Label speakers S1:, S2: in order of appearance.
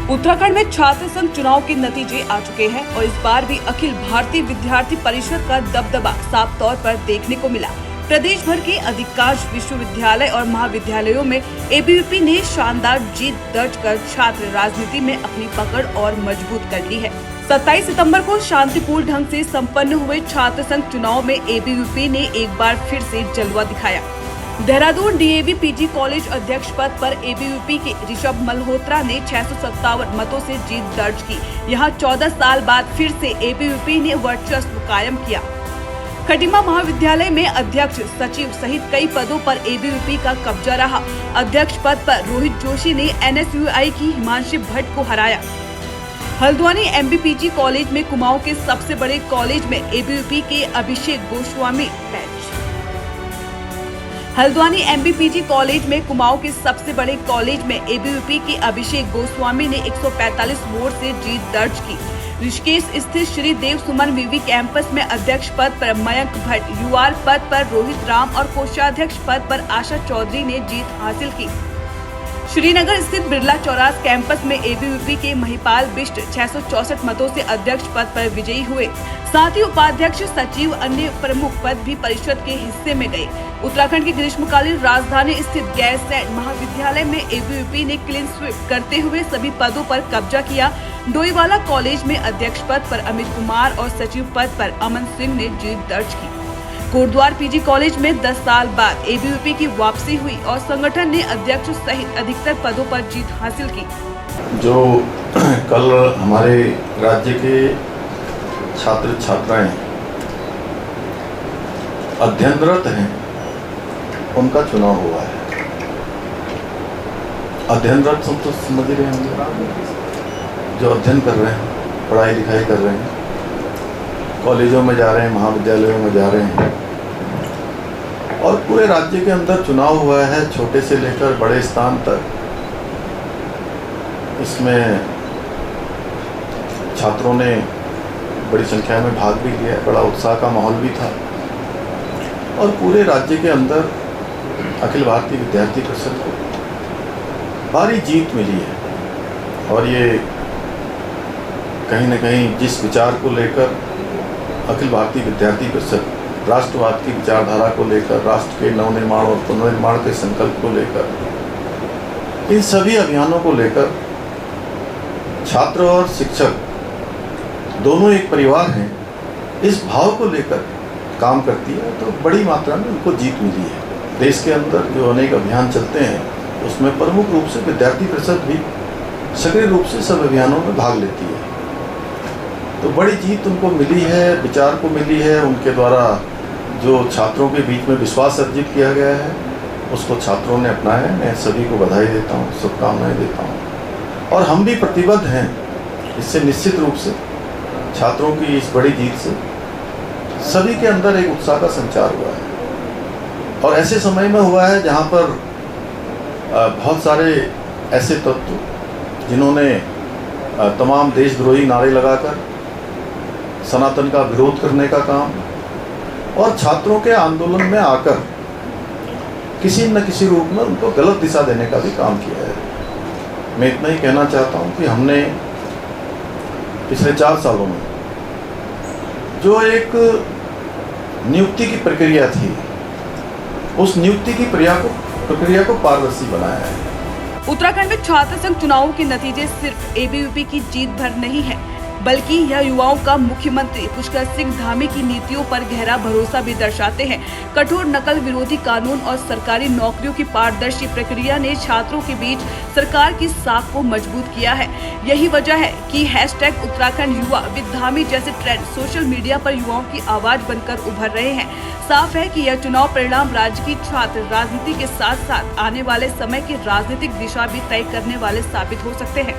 S1: उत्तराखंड में छात्र संघ चुनाव के नतीजे आ चुके हैं और इस बार भी अखिल भारतीय विद्यार्थी परिषद का दबदबा साफ तौर पर देखने को मिला। प्रदेश भर के अधिकांश विश्वविद्यालय और महाविद्यालयों में एबीवीपी ने शानदार जीत दर्ज कर छात्र राजनीति में अपनी पकड़ और मजबूत कर ली है। 27 सितंबर को शांतिपूर्ण ढंग से संपन्न हुए छात्र संघ चुनाव में एबीवीपी ने एक बार फिर से जलवा दिखाया। देहरादून डीएवी पीजी कॉलेज अध्यक्ष पद पर एबीवीपी के ऋषभ मल्होत्रा ने 657 मतों से जीत दर्ज की। यहां 14 साल बाद फिर से एबीवीपी ने वर्चस्व कायम किया। खटीमा महाविद्यालय में अध्यक्ष, सचिव सहित कई पदों पर एबीवीपी का कब्जा रहा। अध्यक्ष पद पर रोहित जोशी ने एनएसयूआई की हिमांशी भट्ट को हराया। हल्द्वानी एमबीपीजी कॉलेज में कुमाऊं के सबसे बड़े कॉलेज में एबीवीपी के अभिषेक गोस्वामी हल्द्वानी एमबीपीजी कॉलेज में कुमाऊं के सबसे बड़े कॉलेज में एबीवीपी के अभिषेक गोस्वामी ने 145 वोट से जीत दर्ज की। ऋषिकेश स्थित श्री देव सुमन वीवी कैंपस में अध्यक्ष पद पर मयंक भट्ट, यूआर पद पर रोहित राम और कोषाध्यक्ष पद पर आशा चौधरी ने जीत हासिल की। श्रीनगर स्थित बिरला चौरास कैंपस में एबीवीपी के महिपाल बिष्ट 664 मतों से अध्यक्ष पद पर विजयी हुए। साथ ही उपाध्यक्ष, सचिव, अन्य प्रमुख पद भी परिषद के हिस्से में गए। उत्तराखंड की ग्रीष्मकालीन राजधानी स्थित गैरसैंण महाविद्यालय में एबीवीपी ने क्लीन स्वीप करते हुए सभी पदों पर कब्जा किया। डोईवाला कॉलेज में अध्यक्ष पद पर अमित कुमार और सचिव पद पर अमन सिंह ने जीत दर्ज की। कोटद्वार पीजी कॉलेज में 10 साल बाद एबीवीपी की वापसी हुई और संगठन ने अध्यक्ष सहित अधिकतर पदों पर जीत हासिल की।
S2: जो कल हमारे राज्य के छात्र छात्राएं अध्ययनरत हैं, उनका चुनाव हुआ है। अध्ययनरत सब तो समझ रहे होंगे, जो अध्ययन कर रहे हैं, पढ़ाई लिखाई कर रहे हैं, कॉलेजों में जा रहे हैं, महाविद्यालयों में जा रहे हैं, और पूरे राज्य के अंदर चुनाव हुआ है, छोटे से लेकर बड़े स्थान तक। इसमें छात्रों ने बड़ी संख्या में भाग भी लिया, बड़ा उत्साह का माहौल भी था, और पूरे राज्य के अंदर अखिल भारतीय विद्यार्थी परिषद को भारी जीत मिली है। और ये कहीं न कहीं जिस विचार को लेकर अखिल भारतीय विद्यार्थी परिषद राष्ट्रवाद की विचारधारा को लेकर, राष्ट्र के नवनिर्माण और पुनर्निर्माण के संकल्प को लेकर, इन सभी अभियानों को लेकर छात्र और शिक्षक दोनों एक परिवार हैं, इस भाव को लेकर काम करती है, तो बड़ी मात्रा में उनको जीत मिली है। देश के अंदर जो अनेक अभियान चलते हैं, उसमें प्रमुख रूप से विद्यार्थी परिषद भी सक्रिय रूप से सब अभियानों में भाग लेती है। तो बड़ी जीत उनको मिली है, विचार को मिली है। उनके द्वारा जो छात्रों के बीच में विश्वास अर्जित किया गया है, उसको छात्रों ने अपनाया। मैं सभी को बधाई देता हूँ, शुभकामनाएं देता हूँ, और हम भी प्रतिबद्ध हैं। इससे निश्चित रूप से छात्रों की इस बड़ी जीत से सभी के अंदर एक उत्साह का संचार हुआ है, और ऐसे समय में हुआ है जहाँ पर बहुत सारे ऐसे तत्व जिन्होंने तमाम देशद्रोही नारे लगाकर सनातन का विरोध करने का काम और छात्रों के आंदोलन में आकर किसी न किसी रूप में उनको गलत दिशा देने का भी काम किया है। मैं इतना ही कहना चाहता हूँ कि हमने पिछले 4 सालों में जो एक नियुक्ति की प्रक्रिया थी, उस नियुक्ति की प्रक्रिया को पारदर्शी बनाया है।
S1: उत्तराखंड में छात्र संघ चुनावों के नतीजे सिर्फ एबीवीपी की जीत भर नहीं है, बल्कि यह युवाओं का मुख्यमंत्री पुष्कर सिंह धामी की नीतियों पर गहरा भरोसा भी दर्शाते हैं। कठोर नकल विरोधी कानून और सरकारी नौकरियों की पारदर्शी प्रक्रिया ने छात्रों के बीच सरकार की साख को मजबूत किया है। यही वजह है कि #उत्तराखंड युवा विद धामी जैसे ट्रेंड सोशल मीडिया पर युवाओं की आवाज बनकर उभर रहे हैं। साफ है कि यह चुनाव परिणाम राज्य की छात्र राजनीति के साथ साथ आने वाले समय की राजनीतिक दिशा भी तय करने वाले साबित हो सकते हैं।